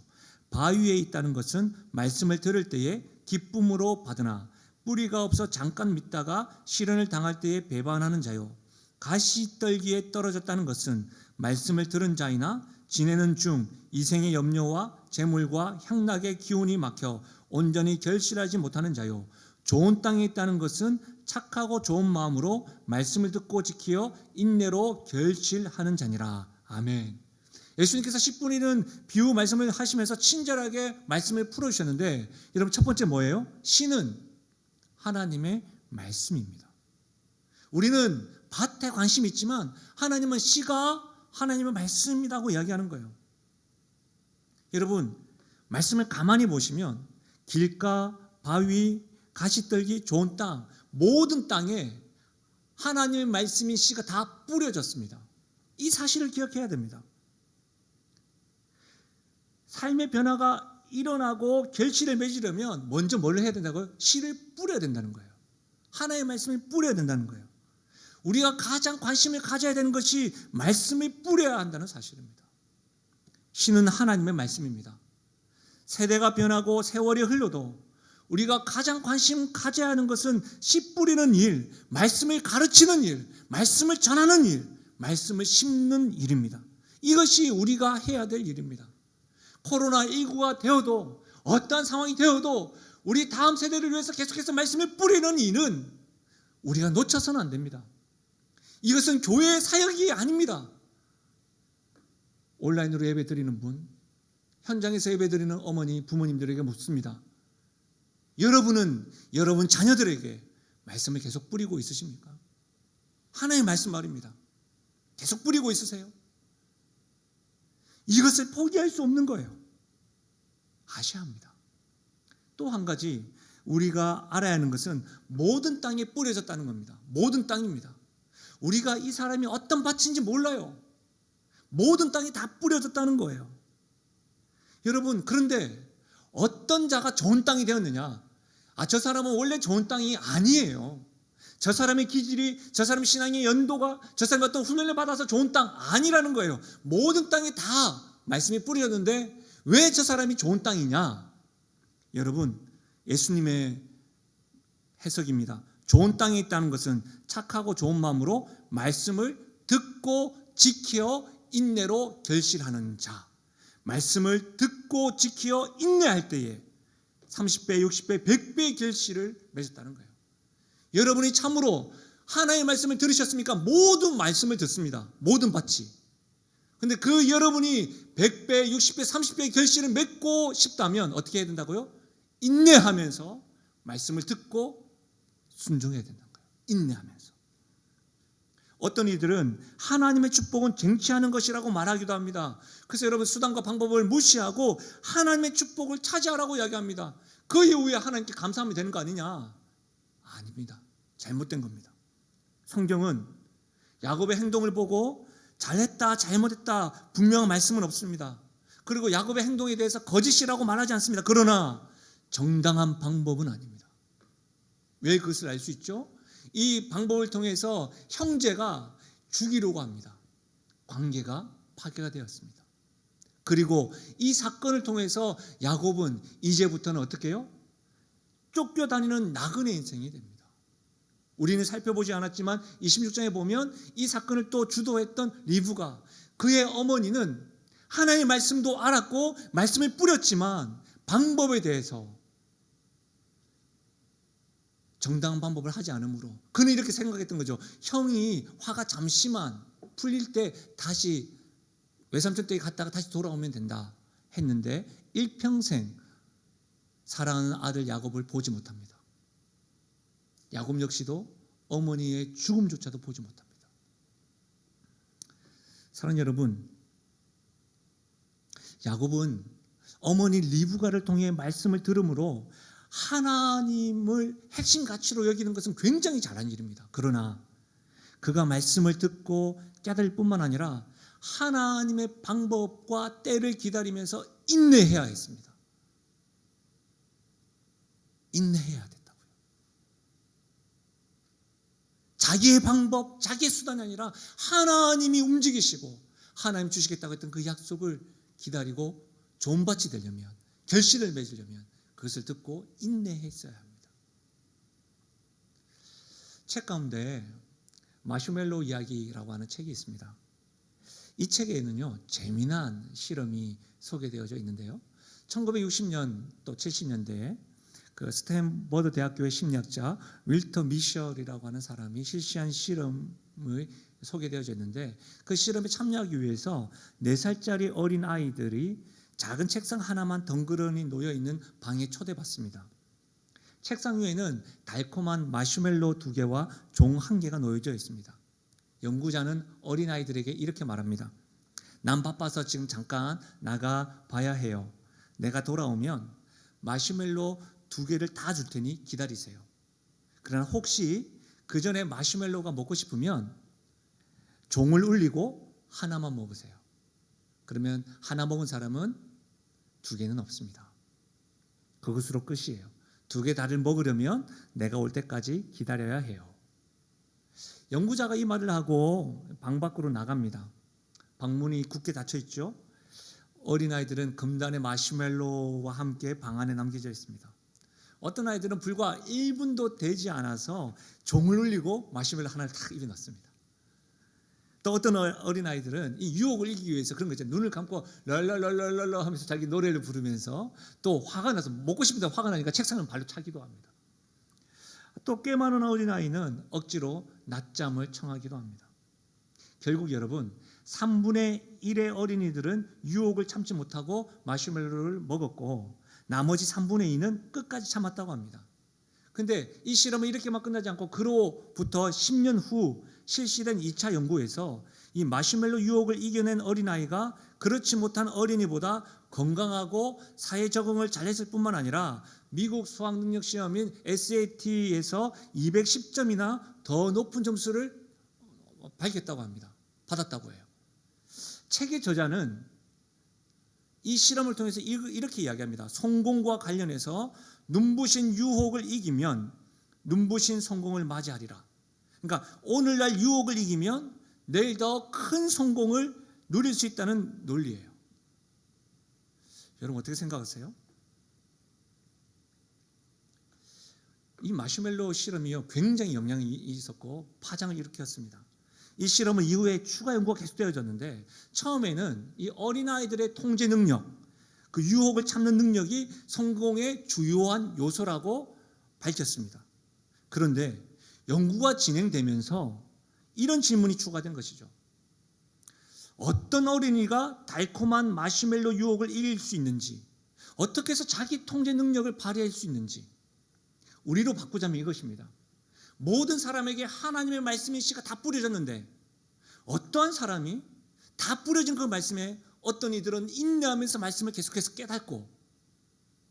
바위에 있다는 것은 말씀을 들을 때에 기쁨으로 받으나 뿌리가 없어 잠깐 믿다가 시련을 당할 때에 배반하는 자요, 가시떨기에 떨어졌다는 것은 말씀을 들은 자이나 지내는 중 이생의 염려와 재물과 향락의 기운이 막혀 온전히 결실하지 못하는 자요, 좋은 땅에 있다는 것은 착하고 좋은 마음으로 말씀을 듣고 지키어 인내로 결실하는 자니라. 아멘. 예수님께서 10분이는 비유 말씀을 하시면서 친절하게 말씀을 풀어주셨는데, 여러분, 첫 번째 뭐예요? 씨는 하나님의 말씀입니다. 우리는 밭에 관심이 있지만 하나님은 씨가 하나님의 말씀이라고 이야기하는 거예요. 여러분, 말씀을 가만히 보시면 길가, 바위, 가시떨기, 좋은 땅, 모든 땅에 하나님의 말씀인 씨가 다 뿌려졌습니다. 이 사실을 기억해야 됩니다. 삶의 변화가 일어나고 결실을 맺으려면 먼저 뭘 해야 된다고요? 씨를 뿌려야 된다는 거예요. 하나님의 말씀을 뿌려야 된다는 거예요. 우리가 가장 관심을 가져야 되는 것이 말씀을 뿌려야 한다는 사실입니다. 씨는 하나님의 말씀입니다. 세대가 변하고 세월이 흘러도 우리가 가장 관심 가져야 하는 것은 씨 뿌리는 일, 말씀을 가르치는 일, 말씀을 전하는 일, 말씀을 심는 일입니다. 이것이 우리가 해야 될 일입니다. 코로나19가 되어도, 어떠한 상황이 되어도 우리 다음 세대를 위해서 계속해서 말씀을 뿌리는 일은 우리가 놓쳐서는 안 됩니다. 이것은 교회의 사역이 아닙니다. 온라인으로 예배 드리는 분, 현장에서 예배 드리는 어머니, 부모님들에게 묻습니다. 여러분은 여러분 자녀들에게 말씀을 계속 뿌리고 있으십니까? 하나의 말씀 말입니다. 계속 뿌리고 있으세요? 이것을 포기할 수 없는 거예요. 아셔야 합니다. 또 한 가지 우리가 알아야 하는 것은 모든 땅에 뿌려졌다는 겁니다. 모든 땅입니다. 우리가 이 사람이 어떤 밭인지 몰라요. 모든 땅에 다 뿌려졌다는 거예요. 여러분, 그런데 어떤 자가 좋은 땅이 되었느냐? 저 사람은 원래 좋은 땅이 아니에요. 저 사람의 기질이, 저 사람의 신앙의 연도가, 저 사람이 어떤 훈련을 받아서 좋은 땅 아니라는 거예요. 모든 땅에 다 말씀이 뿌려졌는데 왜 저 사람이 좋은 땅이냐? 여러분, 예수님의 해석입니다. 좋은 땅에 있다는 것은 착하고 좋은 마음으로 말씀을 듣고 지켜 인내로 결실하는 자. 말씀을 듣고 지켜 인내할 때에 30배, 60배, 100배의 결실을 맺었다는 거예요. 여러분이 참으로 하나의 말씀을 들으셨습니까? 모든 말씀을 듣습니다. 모든 밭이. 근데 그 여러분이 100배, 60배, 30배의 결실을 맺고 싶다면 어떻게 해야 된다고요? 인내하면서 말씀을 듣고 순종해야 된다는 거예요. 인내하면서. 어떤 이들은 하나님의 축복은 쟁취하는 것이라고 말하기도 합니다. 그래서 여러분, 수단과 방법을 무시하고 하나님의 축복을 차지하라고 이야기합니다. 그 이후에 하나님께 감사하면 되는 거 아니냐? 아닙니다. 잘못된 겁니다. 성경은 야곱의 행동을 보고 잘했다, 잘못했다 분명한 말씀은 없습니다. 그리고 야곱의 행동에 대해서 거짓이라고 말하지 않습니다. 그러나 정당한 방법은 아닙니다. 왜 그것을 알 수 있죠? 이 방법을 통해서 형제가 죽이려고 합니다. 관계가 파괴가 되었습니다. 그리고 이 사건을 통해서 야곱은 이제부터는 어떻게 해요? 쫓겨다니는 나그네 인생이 됩니다. 우리는 살펴보지 않았지만 26장에 보면 이 사건을 또 주도했던 리브가, 그의 어머니는 하나님의 말씀도 알았고 말씀을 뿌렸지만 방법에 대해서 정당한 방법을 하지 않으므로 그는 이렇게 생각했던 거죠. 형이 화가 잠시만 풀릴 때 다시 외삼촌 댁에 갔다가 다시 돌아오면 된다 했는데 일평생 사랑하는 아들 야곱을 보지 못합니다. 야곱 역시도 어머니의 죽음조차도 보지 못합니다. 사랑하는 여러분, 야곱은 어머니 리브가를 통해 말씀을 들음으로 하나님을 핵심 가치로 여기는 것은 굉장히 잘한 일입니다. 그러나 그가 말씀을 듣고 깨달을 뿐만 아니라 하나님의 방법과 때를 기다리면서 인내해야 했습니다. 인내해야 됐다고요. 자기의 방법, 자기의 수단이 아니라 하나님이 움직이시고 하나님 주시겠다고 했던 그 약속을 기다리고 존밭이 되려면, 결실을 맺으려면 그것을 듣고 인내했어야 합니다. 책 가운데 마슈멜로 이야기라고 하는 책이 있습니다. 이 책에는요, 재미난 실험이 소개되어져 있는데요. 1960년 또 70년대에 그 스탠퍼드 대학교의 심리학자 윌터 미셜이라고 하는 사람이 실시한 실험이 소개되어져 있는데, 그 실험에 참여하기 위해서 4살짜리 어린 아이들이 작은 책상 하나만 덩그러니 놓여 있는 방에 초대받습니다. 책상 위에는 달콤한 마시멜로 2개와 종 1개가 놓여져 있습니다. 연구자는 어린아이들에게 이렇게 말합니다. 난 바빠서 지금 잠깐 나가 봐야 해요. 내가 돌아오면 마시멜로 2개를 다 줄 테니 기다리세요. 그러나 혹시 그 전에 마시멜로가 먹고 싶으면 종을 울리고 하나만 먹으세요. 그러면 하나 먹은 사람은 2개는 없습니다. 그것으로 끝이에요. 2개 다를 먹으려면 내가 올 때까지 기다려야 해요. 연구자가 이 말을 하고 방 밖으로 나갑니다. 방문이 굳게 닫혀 있죠. 어린아이들은 금단의 마시멜로와 함께 방 안에 남겨져 있습니다. 어떤 아이들은 불과 1분도 되지 않아서 종을 울리고 마시멜로 하나를 탁 입에 넣습니다. 또 어떤 어린아이들은 이 유혹을 이기기 위해서 그런 거 있잖아요. 눈을 감고 랄랄랄랄랄라 하면서 자기 노래를 부르면서 또 화가 나서 먹고 싶은데 화가 나니까 책상을 발로 차기도 합니다. 또 꽤 많은 어린아이는 억지로 낮잠을 청하기도 합니다. 결국 여러분, 3분의 1의 어린이들은 유혹을 참지 못하고 마시멜로를 먹었고 나머지 3분의 2는 끝까지 참았다고 합니다. 근데 이 실험은 이렇게만 끝나지 않고 그로부터 10년 후 실시된 2차 연구에서 이 마시멜로 유혹을 이겨낸 어린아이가 그렇지 못한 어린이보다 건강하고 사회 적응을 잘했을 뿐만 아니라 미국 수학능력 시험인 SAT에서 210점이나 더 높은 점수를 받았다고 합니다. 받았다고 해요. 책의 저자는 이 실험을 통해서 이렇게 이야기합니다. 성공과 관련해서 눈부신 유혹을 이기면 눈부신 성공을 맞이하리라. 그러니까 오늘날 유혹을 이기면 내일 더 큰 성공을 누릴 수 있다는 논리예요. 여러분 어떻게 생각하세요? 이 마시멜로 실험이요, 굉장히 영향이 있었고 파장을 일으켰습니다. 이 실험은 이후에 추가 연구가 계속되어졌는데 처음에는 이 어린아이들의 통제 능력, 그 유혹을 참는 능력이 성공의 주요한 요소라고 밝혔습니다. 그런데 연구가 진행되면서 이런 질문이 추가된 것이죠. 어떤 어린이가 달콤한 마시멜로 유혹을 이길 수 있는지, 어떻게 해서 자기 통제 능력을 발휘할 수 있는지, 우리로 바꾸자면 이것입니다. 모든 사람에게 하나님의 말씀의 씨가 다 뿌려졌는데 어떠한 사람이 다 뿌려진 그 말씀에 어떤 이들은 인내하면서 말씀을 계속해서 깨닫고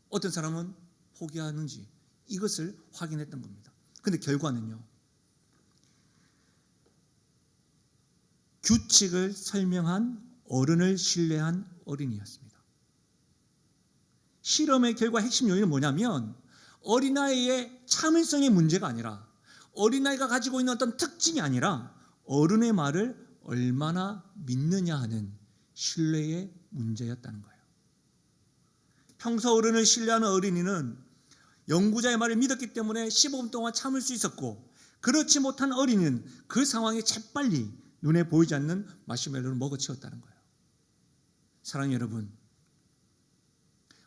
어떤 사람은 포기하는지, 이것을 확인했던 겁니다. 그런데 결과는요, 규칙을 설명한 어른을 신뢰한 어린이였습니다. 실험의 결과 핵심 요인은 뭐냐면 어린아이의 참을성의 문제가 아니라, 어린아이가 가지고 있는 어떤 특징이 아니라 어른의 말을 얼마나 믿느냐 하는 신뢰의 문제였다는 거예요. 평소 어른을 신뢰하는 어린이는 연구자의 말을 믿었기 때문에 15분 동안 참을 수 있었고, 그렇지 못한 어린이는 그 상황에 재빨리 눈에 보이지 않는 마시멜로를 먹어치웠다는 거예요. 사랑하는 여러분,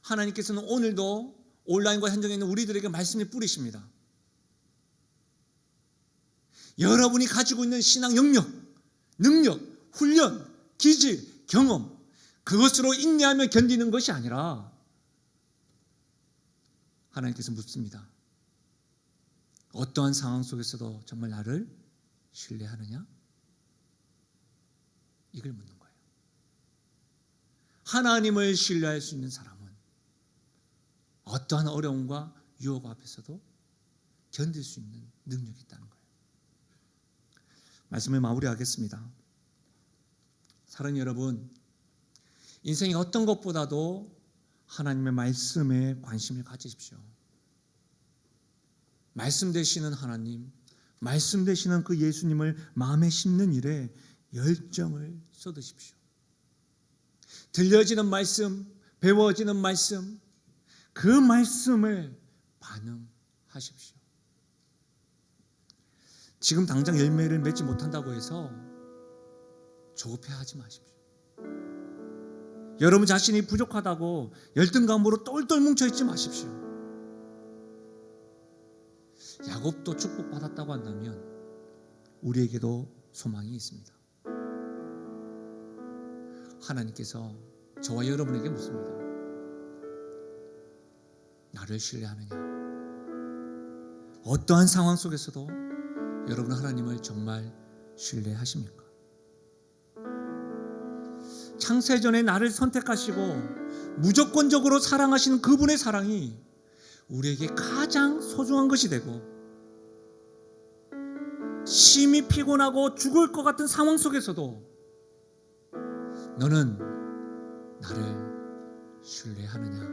하나님께서는 오늘도 온라인과 현장에 있는 우리들에게 말씀을 뿌리십니다. 여러분이 가지고 있는 신앙 영역, 능력, 훈련, 기질, 경험, 그것으로 인내하며 견디는 것이 아니라 하나님께서 묻습니다. 어떠한 상황 속에서도 정말 나를 신뢰하느냐? 이걸 묻는 거예요. 하나님을 신뢰할 수 있는 사람은 어떠한 어려움과 유혹 앞에서도 견딜 수 있는 능력이 있다는 거예요. 말씀을 마무리하겠습니다. 사랑하는 여러분, 인생의 어떤 것보다도 하나님의 말씀에 관심을 가지십시오. 말씀 되시는 하나님, 말씀 되시는 그 예수님을 마음에 심는 일에 열정을 쏟으십시오. 들려지는 말씀, 배워지는 말씀, 그 말씀을 반응하십시오. 지금 당장 열매를 맺지 못한다고 해서 조급해하지 마십시오. 여러분 자신이 부족하다고 열등감으로 똘똘 뭉쳐있지 마십시오. 야곱도 축복받았다고 한다면 우리에게도 소망이 있습니다. 하나님께서 저와 여러분에게 묻습니다. 나를 신뢰하느냐? 어떠한 상황 속에서도 여러분 하나님을 정말 신뢰하십니까? 창세전에 나를 선택하시고 무조건적으로 사랑하시는 그분의 사랑이 우리에게 가장 소중한 것이 되고, 심히 피곤하고 죽을 것 같은 상황 속에서도 너는 나를 신뢰하느냐?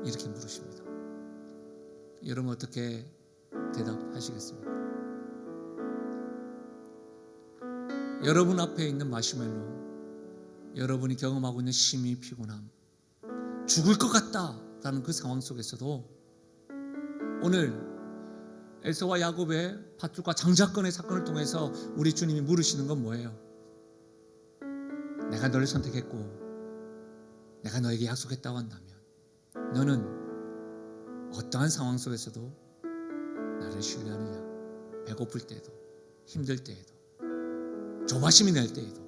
이렇게 물으십니다. 여러분 어떻게 대답하시겠습니까? 여러분 앞에 있는 마시멜로, 여러분이 경험하고 있는 심히 피곤함, 죽을 것 같다라는 그 상황 속에서도 오늘 에서와 야곱의 밧줄과 장자권의 사건을 통해서 우리 주님이 물으시는 건 뭐예요? 내가 너를 선택했고 내가 너에게 약속했다고 한다면 너는 어떠한 상황 속에서도 나를 신뢰하느냐? 배고플 때에도, 힘들 때에도, 조바심이 날 때에도.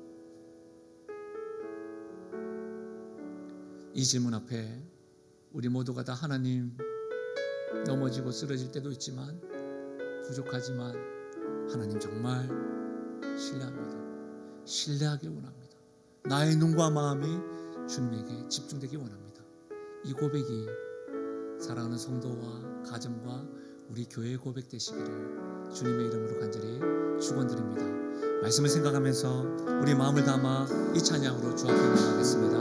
이 질문 앞에 우리 모두가 다 하나님, 넘어지고 쓰러질 때도 있지만, 부족하지만 하나님 정말 신뢰합니다. 신뢰하길 원합니다. 나의 눈과 마음이 주님에게 집중되기 원합니다. 이 고백이 사랑하는 성도와 가정과 우리 교회의 고백 되시기를 주님의 이름으로 간절히 축원드립니다. 말씀을 생각하면서 우리 마음을 담아 이 찬양으로 주 앞에 나가겠습니다.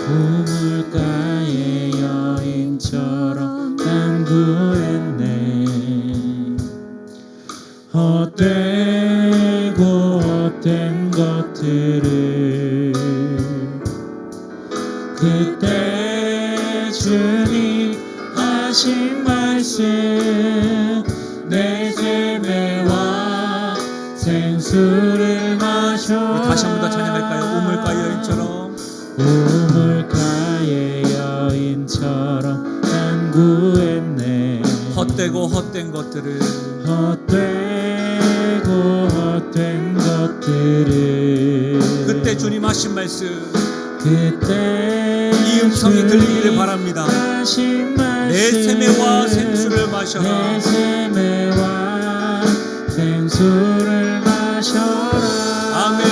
우물가의 여인처럼 난 구했네. 헛되고 헛된 것들을 그때 주님 하신 말씀 내 샘매와 생수를 마셔. 다시 한 번 더 찬양할까요? 우물가의 여인처럼, 우물가의 여인처럼 난 구했네. 헛되고 헛된 것들을, 헛되고 헛된 것들을 그때 주님 하신 말씀, 그때 이 음성이 들리기를 바랍니다. 하신 말씀 내 샘매와 생수를 마셔라. 내 샘매와 생수를 마셔라. 아멘.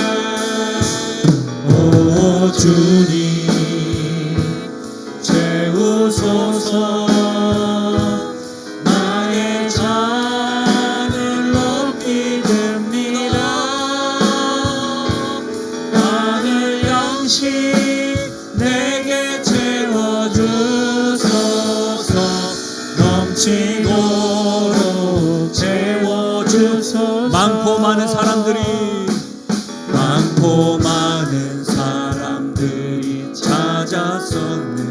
오 주님 채우소서. 나의 잔을 높이 듭니다. 하늘 양식 내게 채워주소서. 넘치도록 채워주소서. 많고 많은 사람들이, 많고 많은 사람들이 찾았었네.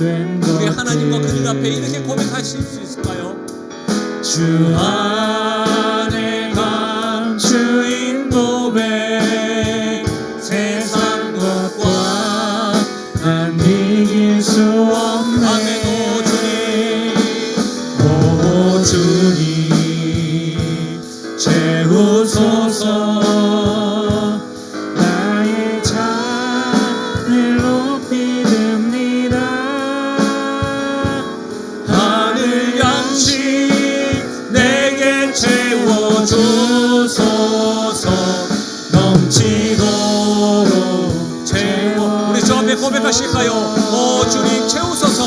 된 우리 하나님과 그들 앞에 것들 이렇게 고백하실 수 있을까요? 주 안에 감추인 고백 세상 것과 난 이길 수 없네. 아멘. 오 주님 채우소서. 나의 잔을 높이 듭니다. 하늘 양식 내게 채워주소서. 넘치도록 채워. 우리 저 앞에 고백하실까요? 오 주님 채우소서.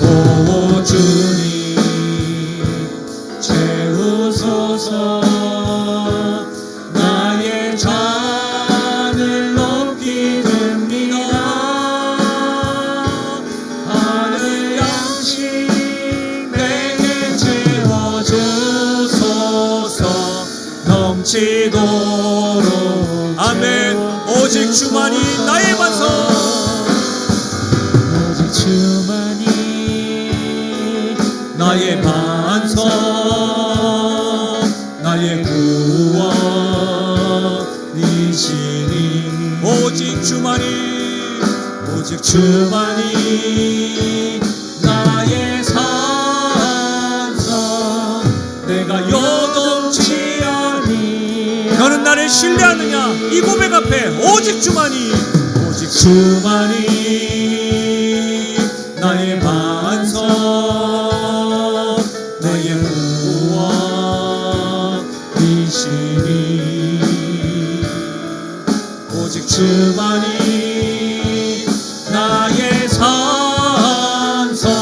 오 주님 채우소서. 나의 잔을 높이 듭니다. 하늘 양식 내게 채워주소서. 넘치도록 아멘. 오직 주만이 나의 반석. 오직 주만이 나의 반석, 나의 구원이시니. 오직 주만이 오직 주만이 나의 산성, 내가 요동치 아니. 너는 나를 신뢰하느냐? 이 고백 앞에 오직 주만이 오직 주만이 나의 반석, 나의 구원이시니. 오직 주만이 나의 산성,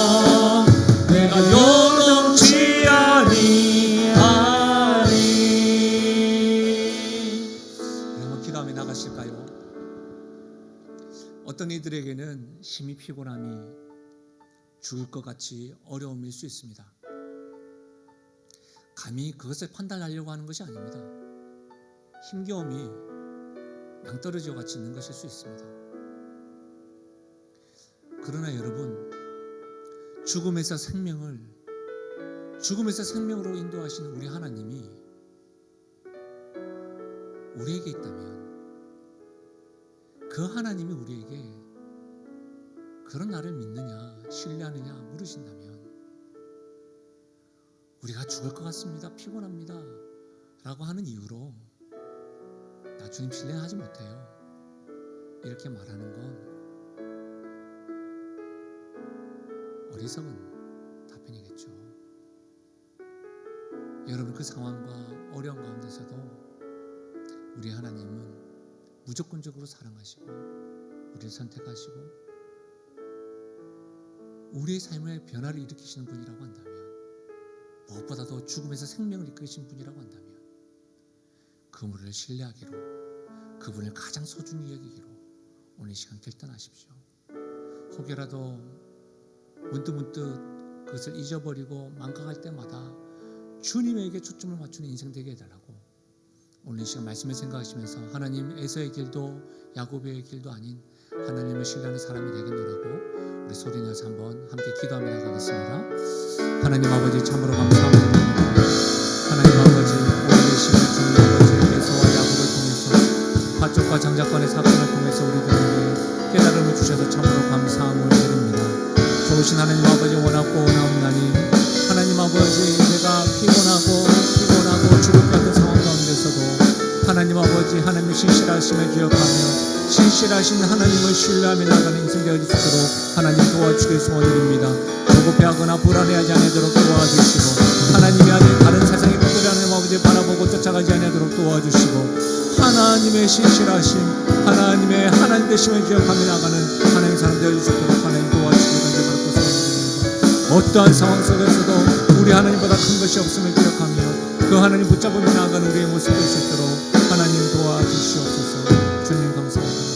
내가 요동치 아니하리. 한번 기도하며 나가실까요? 어떤 이들에게는 힘이 피곤함이 죽을 것 같이 어려움일 수 있습니다. 감히 그것을 판단하려고 하는 것이 아닙니다. 힘겨움이 낭떠러지와 같이 있는 것일 수 있습니다. 그러나 여러분, 죽음에서 생명으로 인도하시는 우리 하나님이 우리에게 있다면, 그 하나님이 우리에게 그런 나를 믿느냐, 신뢰하느냐 물으신다면, 우리가 죽을 것 같습니다, 피곤합니다 라고 하는 이유로 나 주님 신뢰하지 못해요, 이렇게 말하는 건 어리석은 답변이겠죠. 여러분, 그 상황과 어려운 가운데서도 우리 하나님은 무조건적으로 사랑하시고 우리를 선택하시고 우리의 삶의 변화를 일으키시는 분이라고 한다면, 무엇보다도 죽음에서 생명을 이끄신 분이라고 한다면, 그분을 신뢰하기로, 그분을 가장 소중히 여기기로 오늘 이 시간 결단하십시오. 혹여라도 문득문득 그것을 잊어버리고 망각할 때마다 주님에게 초점을 맞추는 인생 되게 해달라고 오늘 이 시간 말씀을 생각하시면서, 하나님 에서의 길도 야곱의 길도 아닌 하나님을 신뢰하는 사람이 되겠노라고 우리 소리내어서 한번 함께 기도하며 나가겠습니다. 하나님 아버지, 참으로 감사합니다. 하나님 아버지, 오늘 이 시간 주님 아버지 에서와 야곱을 통해서, 파족과 장자권의 사건을 통해서 우리들에게 깨달음을 주셔서 참으로 감사함을 드립니다. 좋으신 하나님 아버지, 원하고 원하옵나니 하나님 아버지, 내가 피곤하고 죽을 것 같은 상황 가운데서도 하나님 아버지, 하나님의 신실하심을 기억하며 신실하신 하나님을 신뢰하며 나가는 인생 되어 있도록 하나님 도와주길 소원드립니다. 조급해하거나 불안해하지 않도록 도와주시고, 하나님의 아들 다른 세상의 것들을 하나님 아버지 바라보고 쫓아가지 않도록 도와주시고, 하나님의 신실하심, 하나님 되심을 기억하며 나가는 하나님의 사람 되어 주시도록 하나님 도와주시기 간절히 소원드립니다. 어떠한 상황 속에서도 우리 하나님보다 큰 것이 없음을 기억하며 그 하나님 붙잡으며 나아가는 우리의 모습 될 수 있도록 하나님 도와주시옵소서. 주님 감사합니다.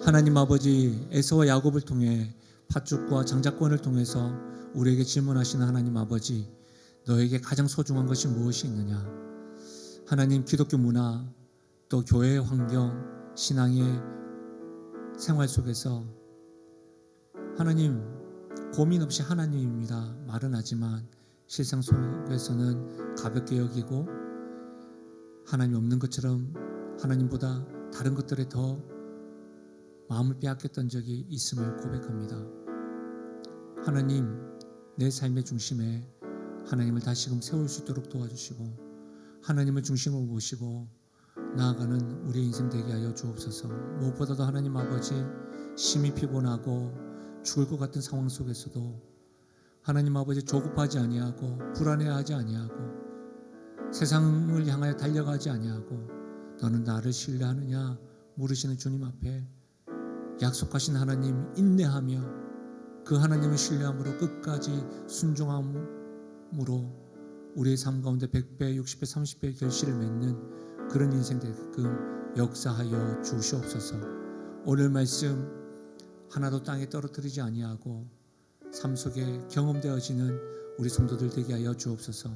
하나님 아버지, 에서와 야곱을 통해 팥죽과 장자권을 통해서 우리에게 질문하시는 하나님 아버지, 너에게 가장 소중한 것이 무엇이 있느냐? 하나님, 기독교 문화, 또 교회의 환경, 신앙의 생활 속에서 하나님 고민 없이 하나님입니다 말은 하지만 실상 속에서는 가볍게 여기고 하나님 없는 것처럼 하나님보다 다른 것들에 더 마음을 빼앗겼던 적이 있음을 고백합니다. 하나님, 내 삶의 중심에 하나님을 다시금 세울 수 있도록 도와주시고 하나님을 중심으로 모시고 나아가는 우리의 인생 되게 하여 주옵소서. 무엇보다도 하나님 아버지, 심히 피곤하고 죽을 것 같은 상황 속에서도 하나님 아버지 조급하지 아니하고 불안해하지 아니하고 세상을 향하여 달려가지 아니하고 너는 나를 신뢰하느냐 물으시는 주님 앞에 약속하신 하나님 인내하며 그 하나님을 신뢰함으로 끝까지 순종함으로 우리의 삶 가운데 100배, 60배, 30배의 결실을 맺는 그런 인생 되게끔 역사하여 주시옵소서. 오늘 말씀 하나도 땅에 떨어뜨리지 아니하고 삶 속에 경험되어지는 우리 성도들 되게 하여 주옵소서.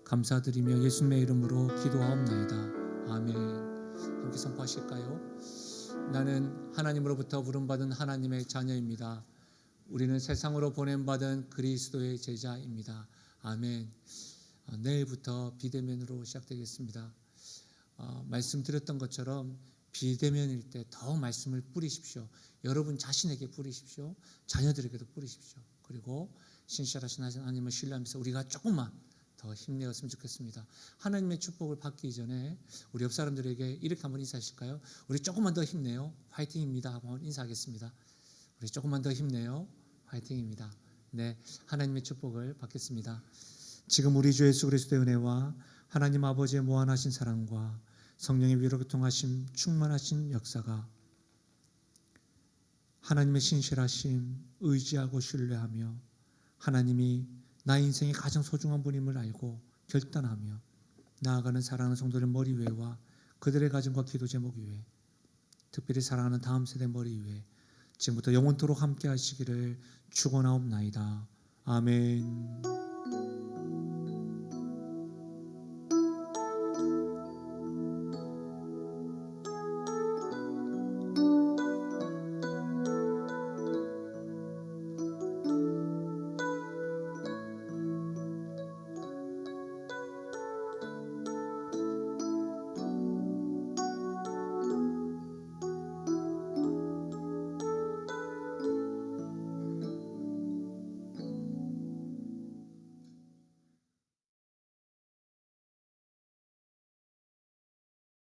감사드리며 예수님의 이름으로 기도하옵나이다. 아멘. 함께 선포하실까요? 나는 하나님으로부터 부름받은 하나님의 자녀입니다. 우리는 세상으로 보냄받은 그리스도의 제자입니다. 아멘. 내일부터 비대면으로 시작되겠습니다. 말씀드렸던 것처럼 비대면일 때 더 말씀을 뿌리십시오. 여러분 자신에게 뿌리십시오. 자녀들에게도 뿌리십시오. 그리고 신실하신 하나님을 신뢰하면서 우리가 조금만 더 힘내었으면 좋겠습니다. 하나님의 축복을 받기 전에 우리 옆 사람들에게 이렇게 한번 인사하실까요? 우리 조금만 더 힘내요. 화이팅입니다. 한번 인사하겠습니다. 우리 조금만 더 힘내요. 화이팅입니다. 네, 하나님의 축복을 받겠습니다. 지금 우리 주 예수 그리스도의 은혜와 하나님 아버지의 무한하신 사랑과 성령의 위로 교통하심 충만하신 역사가 하나님의 신실하심 의지하고 신뢰하며 하나님이 나의 인생의 가장 소중한 분임을 알고 결단하며 나아가는 사랑하는 성도들 머리 위에와 그들의 가정과 기도 제목 위에 특별히 사랑하는 다음 세대 머리 위에 지금부터 영원토록 함께 하시기를 축원하옵나이다. 아멘.